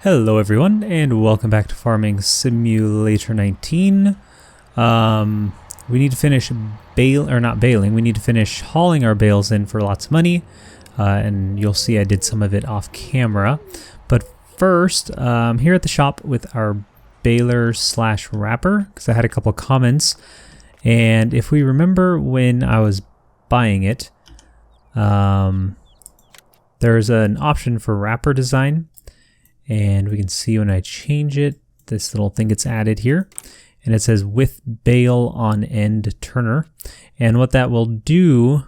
Hello everyone, and welcome back to Farming Simulator 19. We need to finish we need to finish hauling our bales in for lots of money, and you'll see I did some of it off camera. But first, here at the shop with our baler/wrapper, because I had a couple comments, and if we remember when I was buying it, there's an option for wrapper design. And we can see when I change it, this little thing gets added here. And it says with Bale on end turner. And what that will do,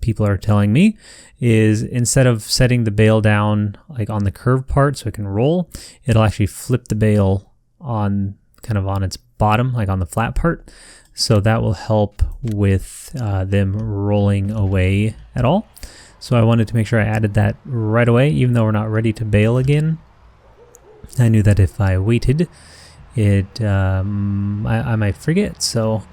people are telling me, is instead of setting the bale down like on the curved part so it can roll, it'll actually flip the bale on kind of on its bottom, like on the flat part. So that will help with them rolling away at all. So I wanted to make sure I added that right away, even though we're not ready to bale again. I knew that if I waited, I might forget. So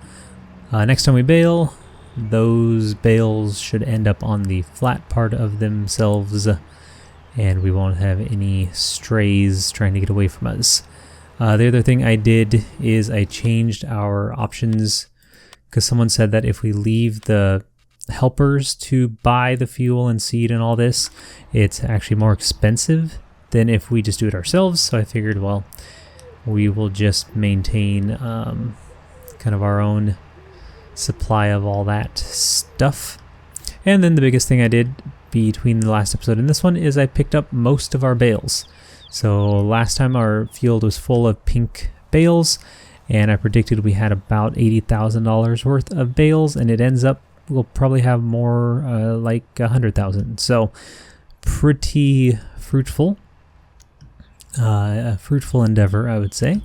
next time we bale, those bales should end up on the flat part of themselves, and we won't have any strays trying to get away from us. The other thing I did is I changed our options, because someone said that if we leave the helpers to buy the fuel and seed and all this, it's actually more expensive than if we just do it ourselves. So I figured, well, we will just maintain kind of our own supply of all that stuff. And then the biggest thing I did between the last episode and this one is I picked up most of our bales. So last time our field was full of pink bales, and I predicted we had about $80,000 worth of bales, and it ends up we'll probably have more like 100,000. So pretty fruitful, a fruitful endeavor, I would say.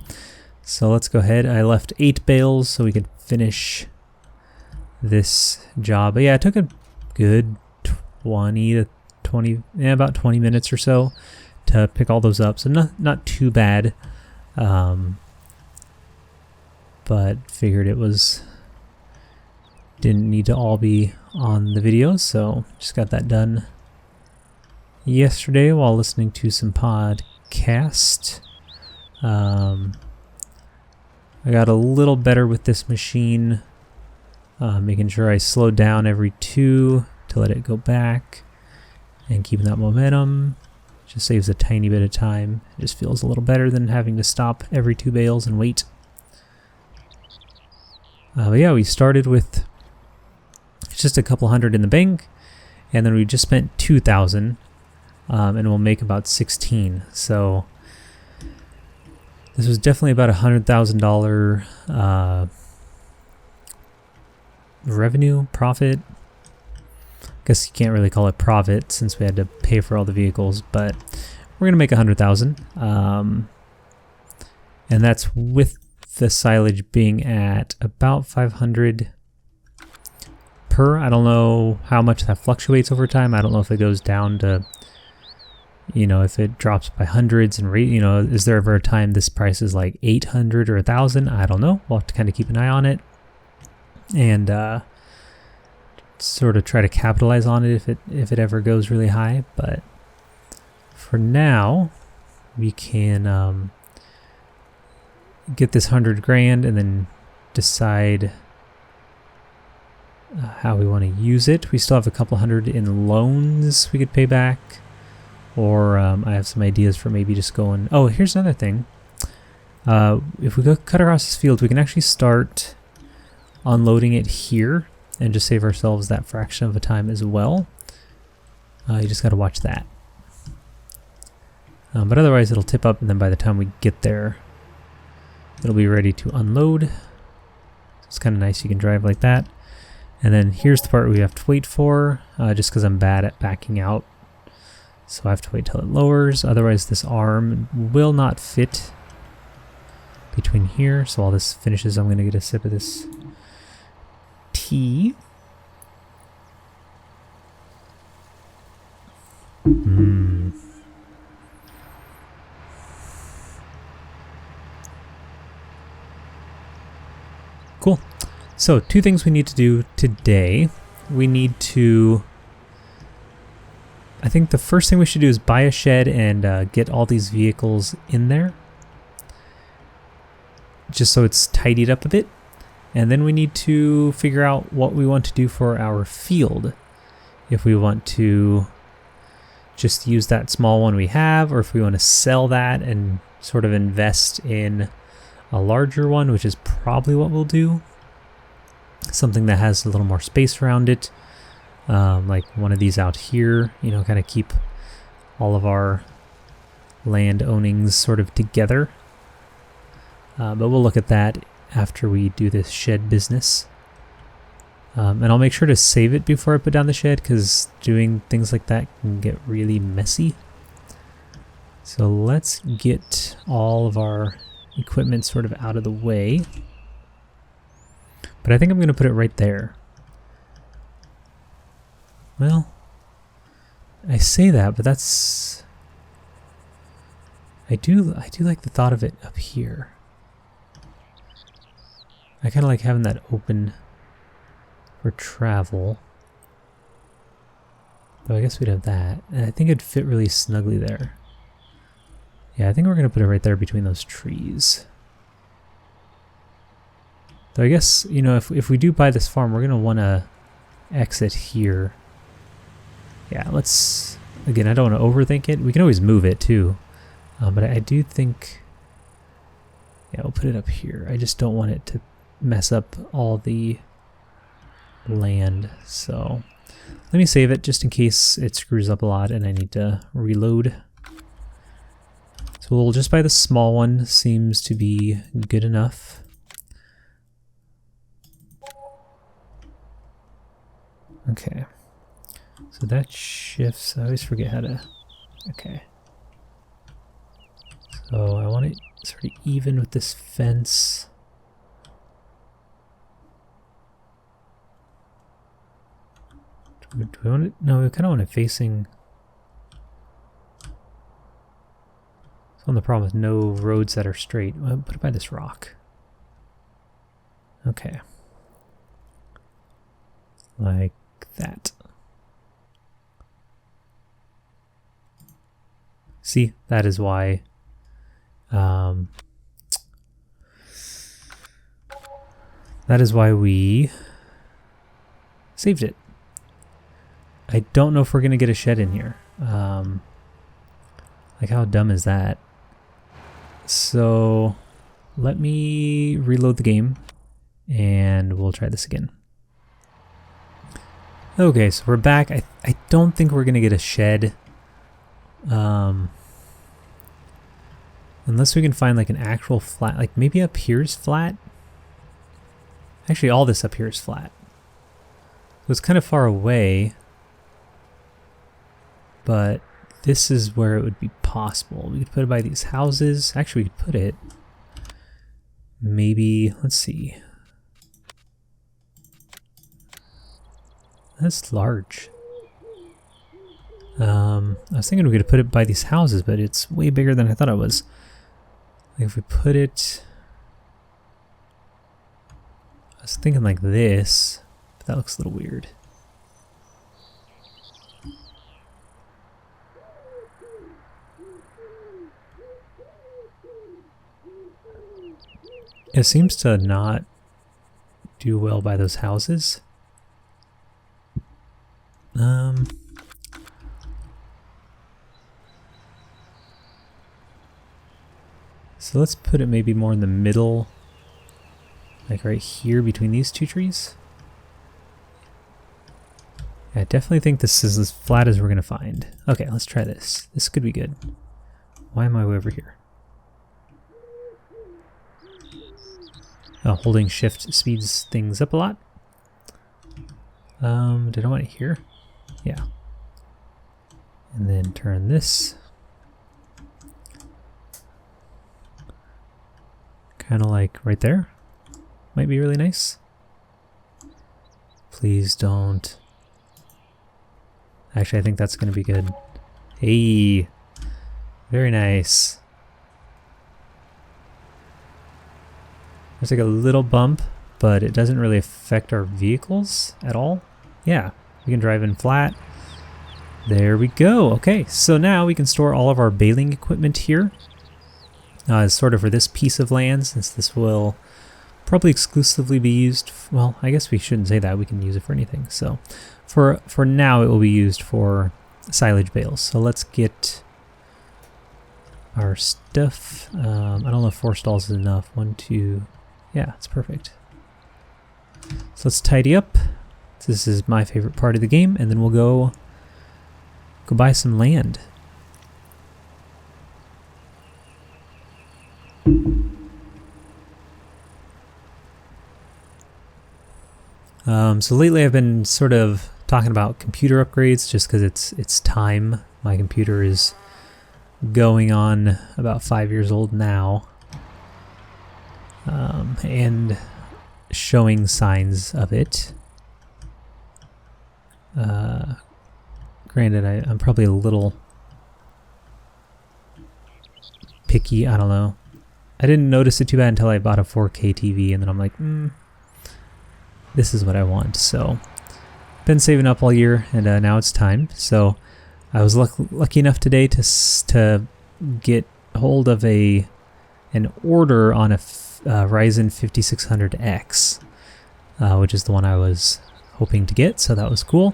So let's go ahead. I left 8 bales so we could finish this job. But yeah, it took a good 20 to 20, about 20 minutes or so to pick all those up. So not too bad, but figured it was didn't need to all be on the video, so just got that done yesterday while listening to some podcast. I got a little better with this machine, making sure I slowed down every 2 to let it go back and keeping that momentum. Just saves a tiny bit of time. It just feels a little better than having to stop every 2 bales and wait. But yeah, we started with just a couple hundred in the bank, and then we just spent 2,000, and we'll make about 16. So this was definitely about $100,000 revenue profit. I guess you can't really call it profit since we had to pay for all the vehicles, but we're gonna make 100,000, and that's with the silage being at about 500 per. I don't know how much that fluctuates over time. I don't know if it goes down to, if it drops by hundreds and is there ever a time this price is like 800 or 1,000? I don't know. We'll have to kind of keep an eye on it and sort of try to capitalize on it if it ever goes really high. But for now, we can get this 100 grand and then decide how we want to use it. We still have a couple hundred in loans we could pay back, or I have some ideas for maybe just going. Oh, here's another thing. If we go cut across this field, we can actually start unloading it here and just save ourselves that fraction of a time as well. You just got to watch that. But otherwise, it'll tip up, and then by the time we get there, it'll be ready to unload. It's kind of nice. You can drive like that. And then here's the part we have to wait for, just because I'm bad at backing out. So I have to wait till it lowers. Otherwise, this arm will not fit between here. So while this finishes, I'm going to get a sip of this tea. Cool. So 2 things we need to do today. We need to I think the first thing we should do is buy a shed and get all these vehicles in there. Just so it's tidied up a bit. And then we need to figure out what we want to do for our field. If we want to just use that small one we have, or if we want to sell that and sort of invest in a larger one, which is probably what we'll do. Something that has a little more space around it. Like one of these out here, you know, kind of keep all of our land ownings sort of together. But we'll look at that after we do this shed business. And I'll make sure to save it before I put down the shed, because doing things like that can get really messy. So let's get all of our equipment sort of out of the way. But I think I'm going to put it right there. Well, I say that, but that's... I do like the thought of it up here. I kind of like having that open for travel. Though I guess we'd have that. And I think it'd fit really snugly there. Yeah, I think we're going to put it right there between those trees. Though I guess, you know, if we do buy this farm, we're going to want to exit here. Yeah, let's... Again, I don't want to overthink it. We can always move it too. But I do think... Yeah, we'll put it up here. I just don't want it to mess up all the land. So let me save it just in case it screws up a lot and I need to reload. So we'll just buy the small one. Seems to be good enough. Okay. So that shifts. I always forget how to... Okay. So I want it sort of even with this fence. Do we want it? No, we kind of want it facing... It's on the problem with no roads that are straight. Well, put it by this rock. Okay. Like that. See, that is why... that is why we saved it. I don't know if we're going to get a shed in here. Like, how dumb is that? So, let me reload the game, and we'll try this again. Okay, so we're back. I don't think we're going to get a shed. Unless we can find like an actual flat, like maybe up here's flat. Actually, all this up here is flat. So it's kind of far away, but this is where it would be possible. We could put it by these houses. Actually, we could put it maybe, let's see. That's large. I was thinking we could put it by these houses, but it's way bigger than I thought it was. Like if we put it... I was thinking like this, but that looks a little weird. It seems to not do well by those houses. So let's put it maybe more in the middle, like right here between these two trees. Yeah, I definitely think this is as flat as we're going to find. Okay, let's try this. This could be good. Why am I way over here? Oh, holding shift speeds things up a lot. Did I want it here? Yeah. And then turn this. Kind of like right there. Might be really nice. Please don't. Actually, I think that's going to be good. Hey, very nice. There's like a little bump, but it doesn't really affect our vehicles at all. Yeah, we can drive in flat. There we go. Okay, so now we can store all of our baling equipment here. Sort of for this piece of land, since this will probably exclusively be used, well, I guess we shouldn't say that, we can use it for anything. So for now it will be used for silage bales. So let's get our stuff. I don't know if 4 stalls is enough. 1, 2, yeah, it's perfect. So let's tidy up. This is my favorite part of the game, and then we'll go buy some land. So lately I've been sort of talking about computer upgrades just because it's time. My computer is going on about 5 years old now, and showing signs of it. Granted, I'm probably a little picky, I don't know. I didn't notice it too bad until I bought a 4K TV, and then I'm like, this is what I want. So been saving up all year, and now it's time. So I was lucky enough today to get hold of an order on a Ryzen 5600X, which is the one I was hoping to get. So that was cool.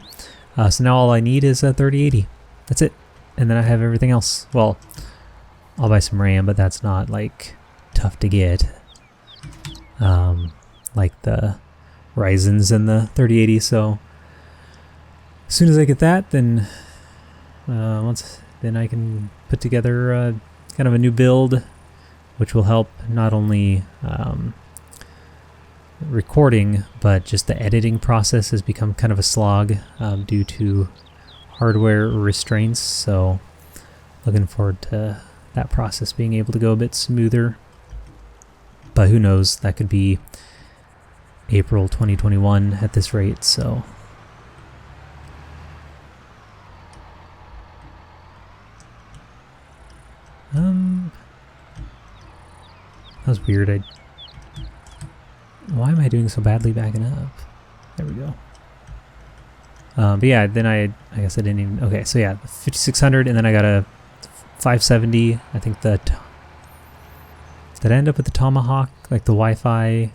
So now all I need is a 3080. That's it, and then I have everything else. Well, I'll buy some RAM, but that's not like tough to get. Like the Ryzen's and the 3080. So as soon as I get that, then then I can put together kind of a new build, which will help not only recording, but just the editing process has become kind of a slog due to hardware restraints. So looking forward to that process being able to go a bit smoother. But who knows, that could be April 2021 at this rate. So that was weird. Why am I doing so badly backing up? There we go. But yeah, then I guess I didn't even, okay, so yeah, 5600, and then I got a 570. I think did I end up with the Tomahawk, like the Wi-Fi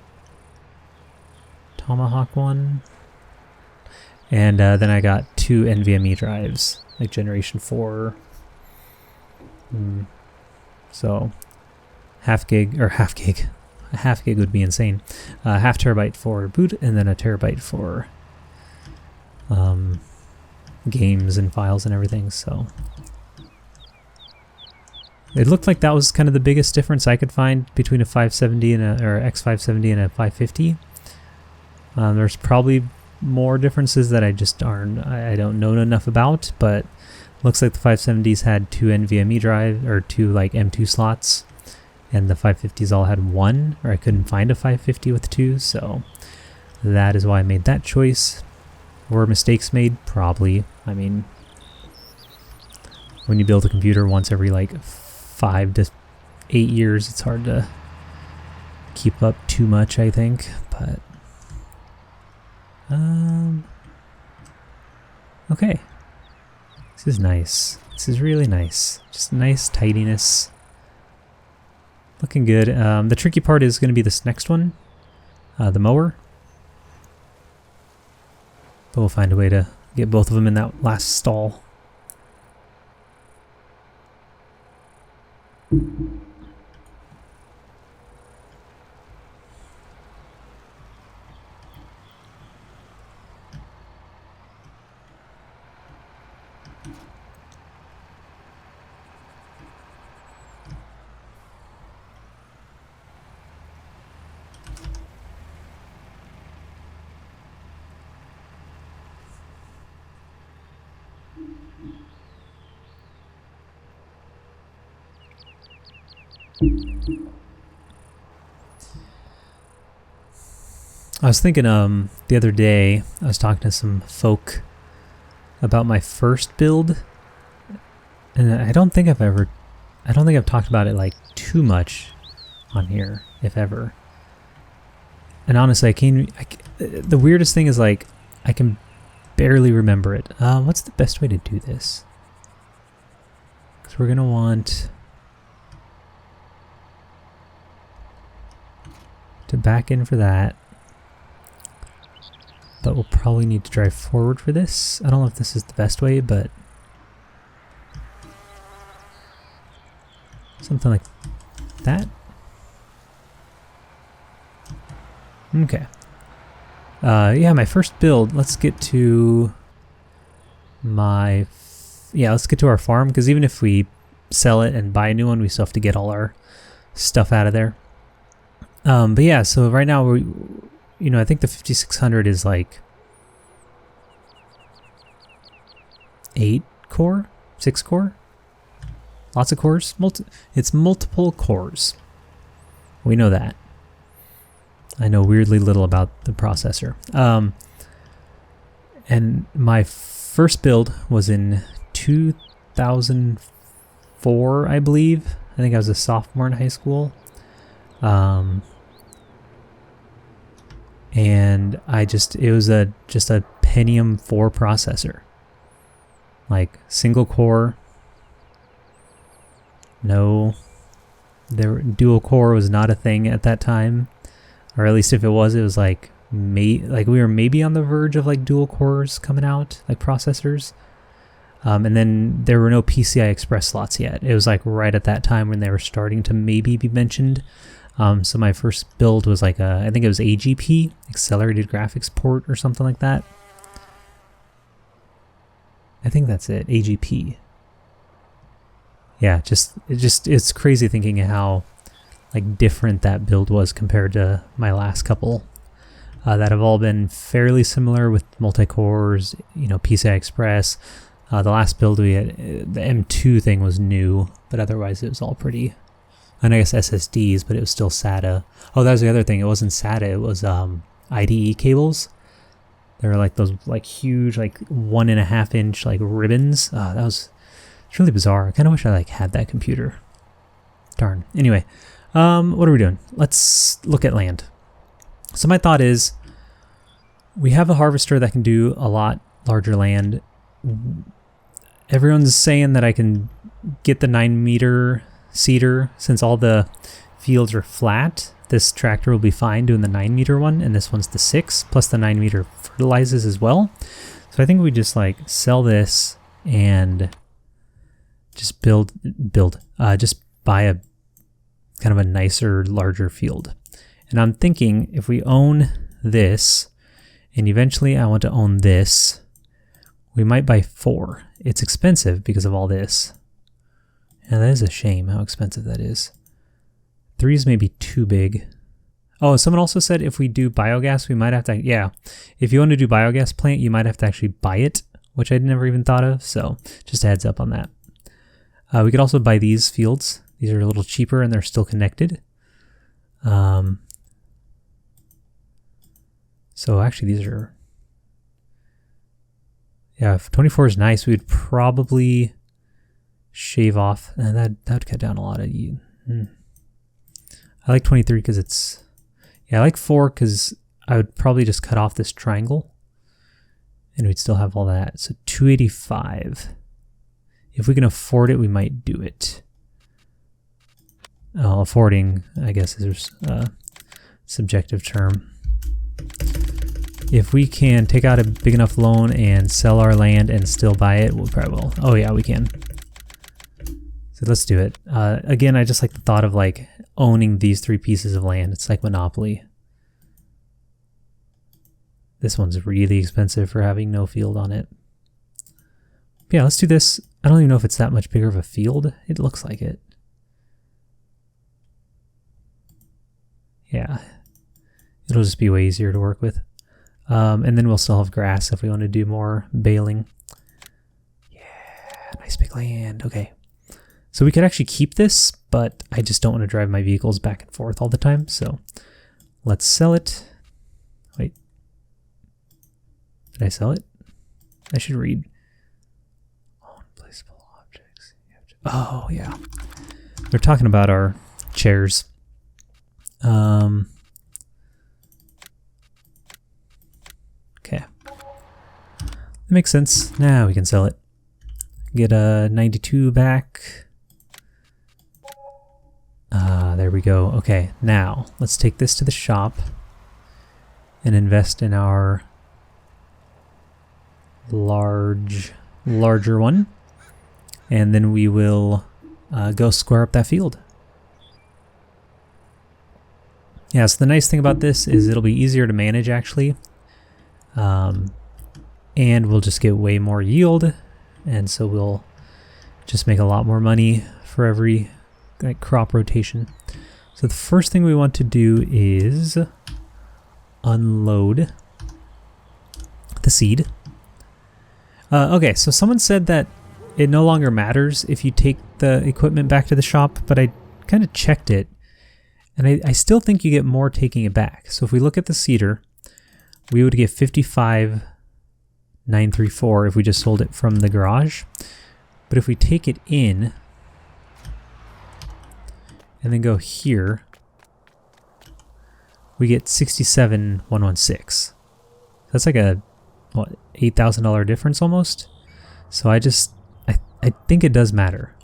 Tomahawk one? And then I got 2 NVMe drives, like Generation 4. So half gig, a half gig would be insane. Half terabyte for boot, and then a terabyte for games and files and everything. So it looked like that was kind of the biggest difference I could find between a 570 and or X570 and a 550. There's probably more differences that I don't know enough about, but looks like the 570s had 2 NVMe drive, or 2 like M2 slots, and the 550s all had 1, or I couldn't find a 550 with 2, so that is why I made that choice. Were mistakes made? Probably. I mean, when you build a computer once every like 5 to 8 years, it's hard to keep up too much, I think, but okay. This is nice. This is really nice. Just nice tidiness. Looking good. The tricky part is going to be this next one, the mower. But we'll find a way to get both of them in that last stall. I was thinking the other day, I was talking to some folk about my first build, and I don't think I've talked about it like too much on here, if ever. And honestly, the weirdest thing is like I can barely remember it. What's the best way to do this? Because we're going to want to back in for that. But we'll probably need to drive forward for this. I don't know if this is the best way, but something like that. Okay. Yeah, my first build. Let's get to my... let's get to our farm, because even if we sell it and buy a new one, we still have to get all our stuff out of there. But yeah, so right now we... I think the 5600 is like 8 core? 6 core? Lots of cores? It's multiple cores. We know that. I know weirdly little about the processor. And my first build was in 2004, I believe. I think I was a sophomore in high school. And it was just a Pentium 4 processor. Like single core. No, dual core was not a thing at that time. Or at least if it was like we were maybe on the verge of like dual cores coming out, like processors. And then there were no PCI Express slots yet. It was like right at that time when they were starting to maybe be mentioned. So my first build was like I think it was AGP, Accelerated Graphics Port or something like that. I think that's it, AGP. Yeah, it's crazy thinking how like different that build was compared to my last couple that have all been fairly similar with multi-cores, PCI Express. The last build we had, the M2 thing was new, but otherwise it was all pretty... And I guess SSDs, but it was still SATA. Oh, that was the other thing. It wasn't SATA. It was IDE cables. They were like those like huge, like 1.5 inch like ribbons. It's really bizarre. I kind of wish I like had that computer. Darn. Anyway, what are we doing? Let's look at land. So my thought is, we have a harvester that can do a lot larger land. Everyone's saying that I can get the 9-meter seeder. Since all the fields are flat, this tractor will be fine doing the 9-meter one, and this one's the 6, plus the 9-meter fertilizes as well. So I think we just like sell this and just just buy a kind of a nicer, larger field. And I'm thinking if we own this, and eventually I want to own this, we might buy 4. It's expensive because of all this. And that is a shame how expensive that is. 3 is maybe too big. Oh, someone also said if we do biogas, we might have to... Yeah, if you want to do biogas plant, you might have to actually buy it, which I'd never even thought of. So just a heads up on that. We could also buy these fields. These are a little cheaper and they're still connected. So actually these are... Yeah, if 24 is nice, we would probably... shave off, and that would cut down a lot of I like 23 because it's... Yeah, I like 4 because I would probably just cut off this triangle and we'd still have all that. So 285. If we can afford it, we might do it. Affording, I guess, is a subjective term. If we can take out a big enough loan and sell our land and still buy it, we'll probably will. Oh yeah, we can. So let's do it. Again, I just like the thought of like owning these 3 pieces of land. It's like Monopoly. This one's really expensive for having no field on it. Yeah, let's do this. I don't even know if it's that much bigger of a field. It looks like it. Yeah. It'll just be way easier to work with. And then we'll still have grass if we want to do more baling. Yeah, nice big land. Okay. So we could actually keep this, but I just don't want to drive my vehicles back and forth all the time. So let's sell it. Wait. Did I sell it? I should read. Own placeable objects. Oh, yeah. They're talking about our chairs. Okay. That makes sense. Now we can sell it. Get a 92 back. There we go. Okay, now let's take this to the shop and invest in our larger one. And then we will go square up that field. Yeah, so the nice thing about this is it'll be easier to manage actually. And we'll just get way more yield. And so we'll just make a lot more money for every crop rotation. So the first thing we want to do is unload the seed. Okay, so someone said that it no longer matters if you take the equipment back to the shop, but I kind of checked it, and I still think you get more taking it back. So if we look at the seeder, we would get 55,934 if we just sold it from the garage. But if we take it in and then go here, we get 67,116. That's like a what, $8,000 difference almost. So I think it does matter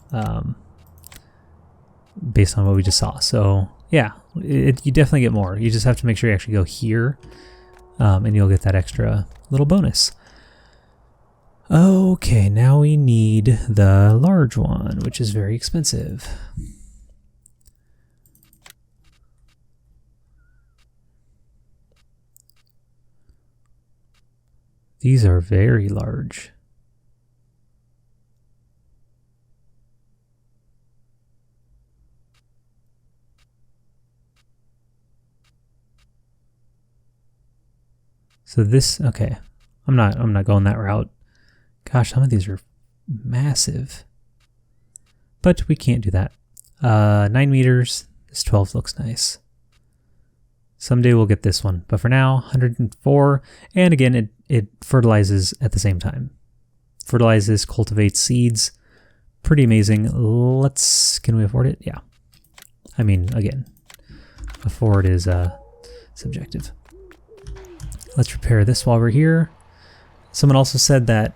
based on what we just saw. So yeah, you definitely get more. You just have to make sure you actually go here, and you'll get that extra little bonus. Okay, now we need the large one, which is very expensive. These are very large. So this, okay, I'm not going that route. Gosh, some of these are massive. But we can't do that. 9 meters, this 12 looks nice. Someday we'll get this one, but for now, 104, and again, it fertilizes at the same time. Fertilizes, cultivates seeds, pretty amazing. Can we afford it? Yeah. I mean, again, afford is subjective. Let's repair this while we're here. Someone also said that,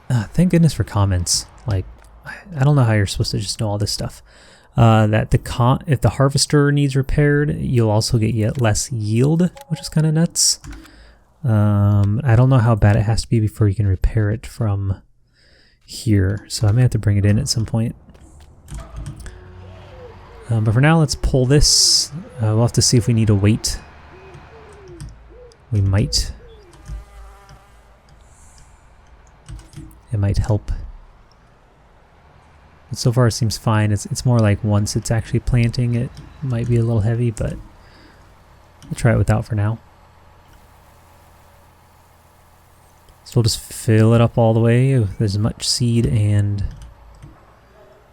thank goodness for comments. Like, I don't know how you're supposed to just know all this stuff. That if the harvester needs repaired, you'll also get less yield, which is kind of nuts. I don't know how bad it has to be before you can repair it from here, so I may have to bring it in at some point. But for now, let's pull this. We'll have to see if we need a weight. We might. It might help. But so far it seems fine. It's more like once it's actually planting, it might be a little heavy, but we'll try it without for now. So we'll just fill it up all the way with as much seed and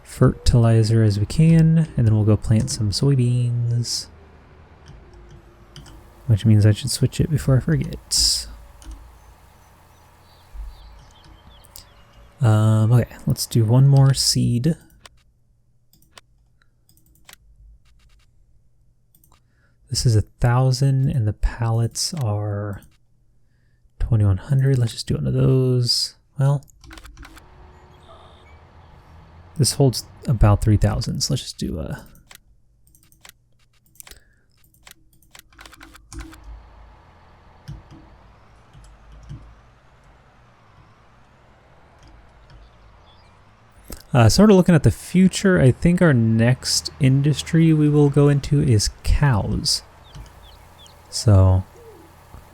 fertilizer as we can, and then we'll go plant some soybeans. Which means I should switch it before I forget. Okay, let's do one more seed. This is 1,000 and the pallets are 2,100. Let's just do one of those. Well, this holds about 3,000, so let's just do a... sort of looking at the future, I think our next industry we will go into is cows. So,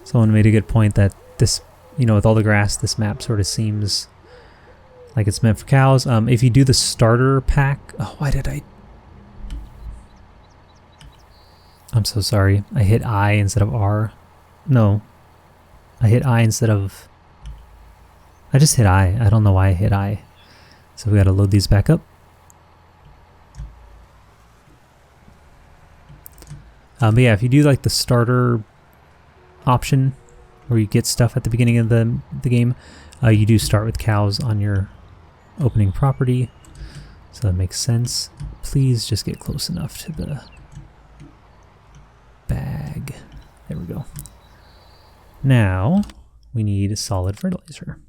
someone made a good point that this, with all the grass, this map sort of seems like it's meant for cows. If you do the starter pack... Oh, why did I... I'm so sorry. I hit I instead of R. No. I hit I instead of... I just hit I. I don't know why I hit I. So we gotta load these back up. But yeah, if you do like the starter option, where you get stuff at the beginning of the game, you do start with cows on your opening property. So that makes sense. Please just get close enough to the bag. There we go. Now we need solid fertilizer.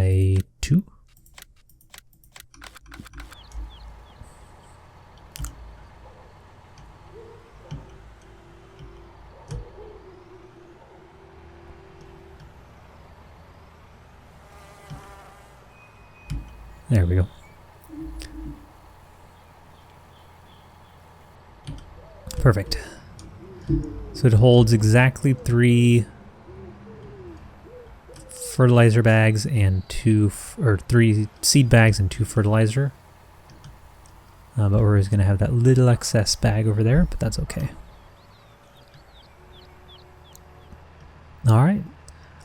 by 2. There we go. Perfect. So it holds exactly 3 fertilizer bags and 3 seed bags and 2 fertilizer. But we're just going to have that little excess bag over there, but that's okay. All right.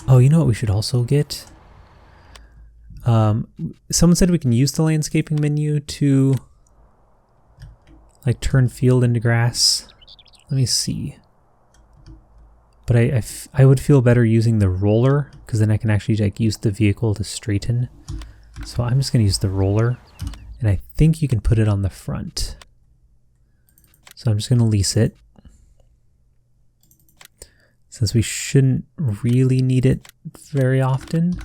Oh, you know what we should also get? Someone said we can use the landscaping menu to like turn field into grass. Let me see. But I would feel better using the roller, because then I can actually like use the vehicle to straighten. So I'm just going to use the roller, and I think you can put it on the front. So I'm just going to lease it, since we shouldn't really need it very often.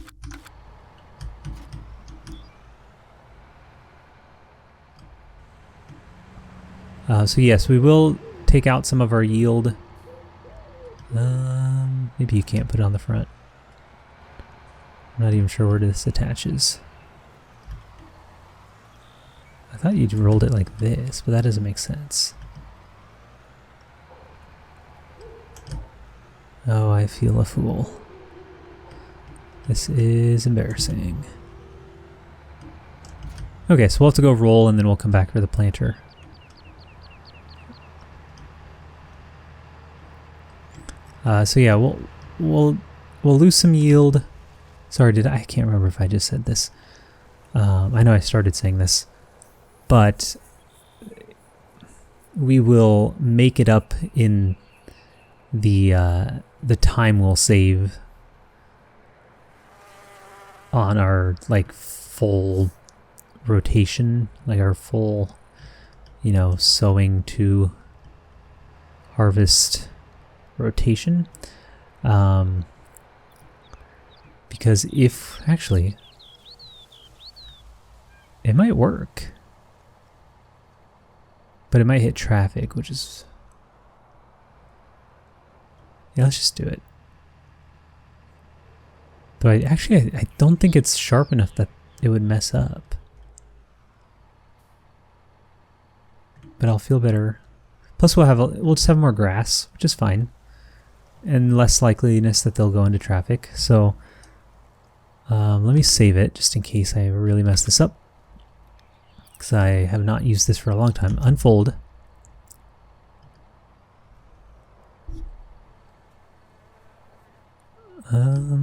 So yes, we will take out some of our yield. Maybe you can't put it on the front. I'm not even sure where this attaches. I thought you'd rolled it like this, but that doesn't make sense. Oh, I feel a fool. This is embarrassing. Okay, so we'll have to go roll and then we'll come back for the planter. So yeah, we'll lose some yield. Sorry, I can't remember if I just said this. I know I started saying this, but we will make it up in the time we'll save on our like full rotation, like our full, sowing to harvest rotation. Because actually it might work, but it might hit traffic, which is, yeah, let's just do it. Though I don't think it's sharp enough that it would mess up, but I'll feel better. Plus we'll just have more grass, which is fine, and less likeliness that they'll go into traffic. So let me save it just in case I really mess this up, because I have not used this for a long time. Unfold.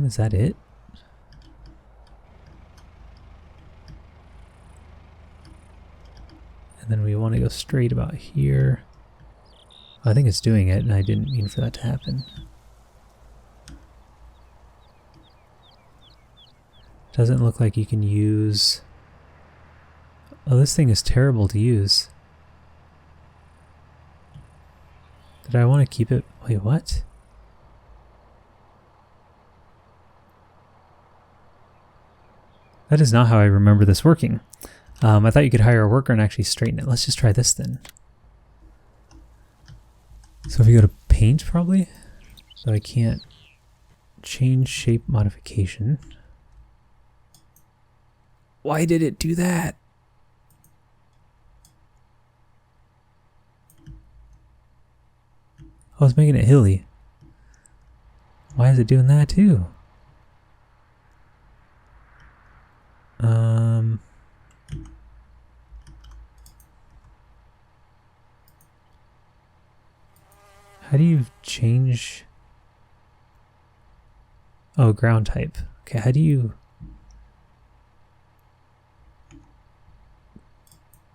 Is that it? And then we want to go straight about here. I think it's doing it, and I didn't mean for that to happen. Doesn't look like you can use... Oh, this thing is terrible to use. Did I want to keep it... Wait, what? That is not how I remember this working. I thought you could hire a worker and actually straighten it. Let's just try this then. So if you go to paint, probably, so I can't change shape modification. Why did it do that? I was making it hilly. Why is it doing that too? How do you change? Oh, ground type. Okay, how do you...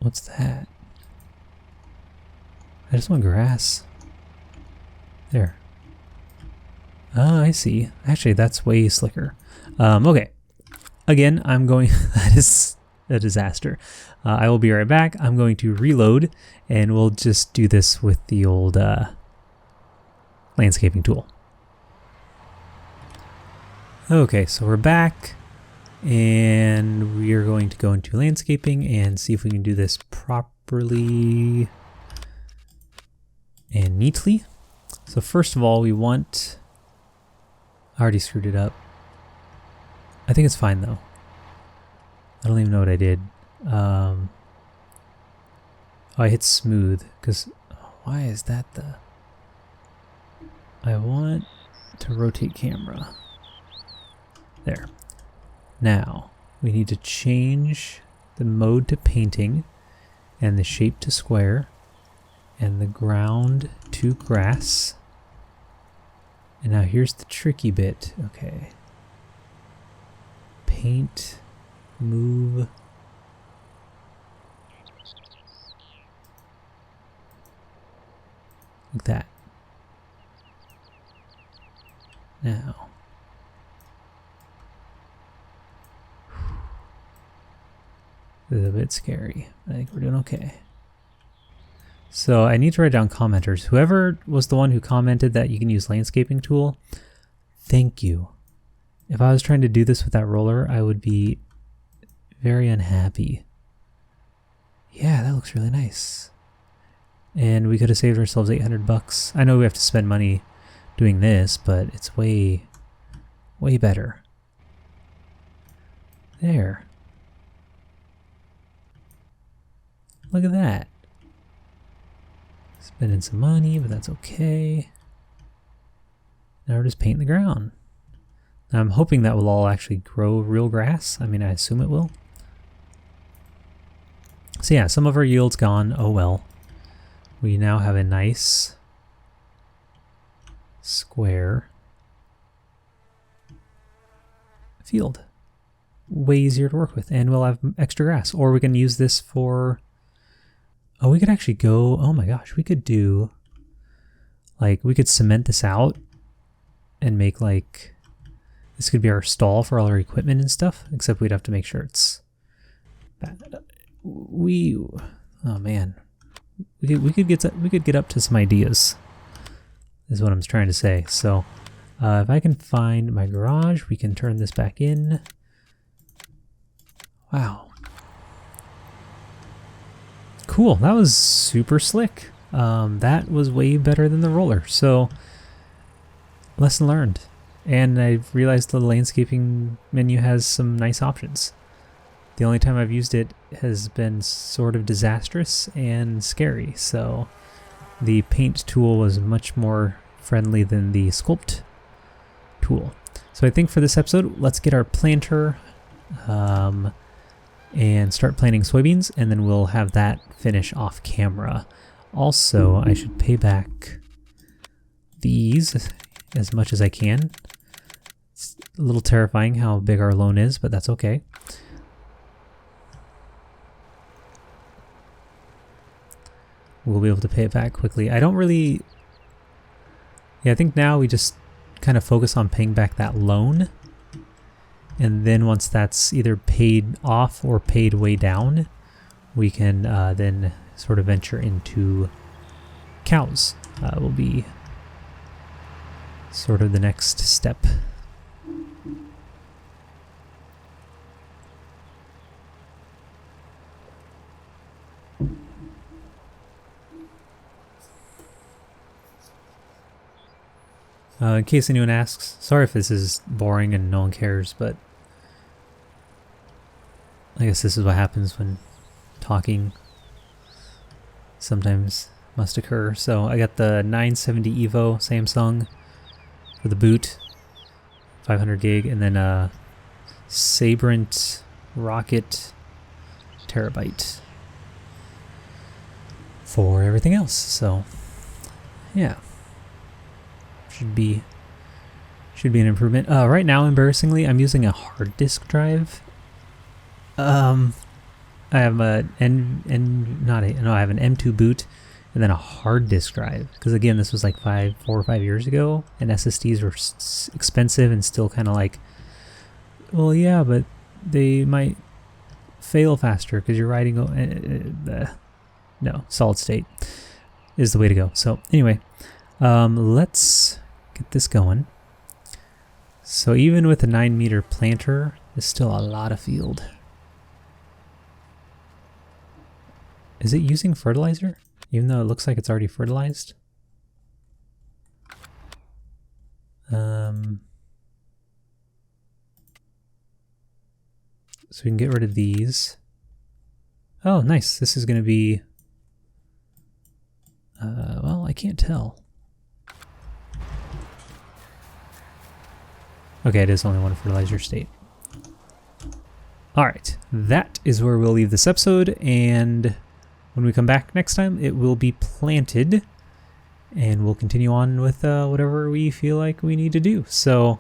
What's that? I just want grass. There. Ah, I see. Actually, that's way slicker. Okay. Again, I'm going... That is a disaster. I will be right back. I'm going to reload, and we'll just do this with the old landscaping tool. Okay, so we're back. And we are going to go into landscaping and see if we can do this properly and neatly. So first of all, we want... I already screwed it up. I think it's fine though. I don't even know what I did. Oh, I hit smooth because... Why is that the... I want to rotate camera. There. Now, we need to change the mode to painting and the shape to square and the ground to grass. And now here's the tricky bit. Okay. Paint, move. Like that. Now. This is a bit scary. I think we're doing okay. So I need to write down commenters. Whoever was the one who commented that you can use landscaping tool, thank you. If I was trying to do this with that roller, I would be very unhappy. Yeah, that looks really nice. And we could have saved ourselves $800. I know we have to spend money doing this, but it's way, way better. There. Look at that. Spending some money, but that's okay. Now we're just painting the ground. Now I'm hoping that will all actually grow real grass. I mean, I assume it will. So yeah, some of our yield's gone. Oh well. We now have a nice square field. Way easier to work with, and we'll have extra grass. Or we can use this for... Oh, we could actually go... Oh my gosh, we could do... Like, we could cement this out and make like... This could be our stall for all our equipment and stuff, except we'd have to make sure it's... Oh man. We could get up to some ideas, is what I'm trying to say. So, if I can find my garage, we can turn this back in. Wow. Cool, that was super slick. That was way better than the roller. So, lesson learned. And I realized the landscaping menu has some nice options. The only time I've used it has been sort of disastrous and scary. So, the paint tool was much more friendly than the sculpt tool. So I think for this episode, let's get our planter and start planting soybeans, and then we'll have that finish off camera. Also, I should pay back these as much as I can. It's a little terrifying how big our loan is, but that's okay. We'll be able to pay it back quickly. I don't really... Yeah, I think now we just kind of focus on paying back that loan. And then once that's either paid off or paid way down, we can then sort of venture into cows. Will be sort of the next step. In case anyone asks, sorry if this is boring and no one cares, but I guess this is what happens when talking sometimes must occur. So I got the 970 Evo Samsung for the boot, 500 gig, and then a Sabrent Rocket terabyte for everything else. So yeah. Should be an improvement. Right now, embarrassingly, I'm using a hard disk drive. I have I have an M2 boot and then a hard disk drive. Because again, this was like 4 or 5 years ago, and SSDs were expensive and still kind of like, well, yeah, but they might fail faster because you're writing. No, solid state is the way to go. So anyway, let's get this going. So even with a 9-meter planter, there's still a lot of field. Is it using fertilizer? Even though it looks like it's already fertilized? So we can get rid of these. Oh, nice. This is going to be... well, I can't tell. Okay, it is only one fertilizer state. Alright, that is where we'll leave this episode, and when we come back next time, it will be planted, and we'll continue on with whatever we feel like we need to do. So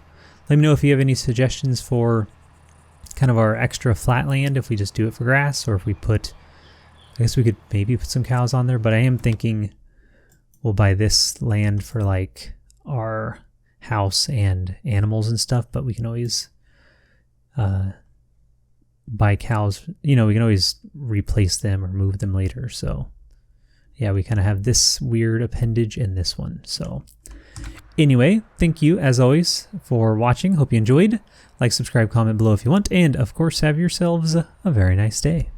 let me know if you have any suggestions for kind of our extra flat land, if we just do it for grass, or if we put, I guess we could maybe put some cows on there, but I am thinking we'll buy this land for like our house and animals and stuff, but we can always buy cows, you know, we can always replace them or move them later. So yeah, we kind of have this weird appendage in this one. So anyway, thank you as always for watching. Hope you enjoyed. Like, subscribe, comment below if you want, and of course have yourselves a very nice day.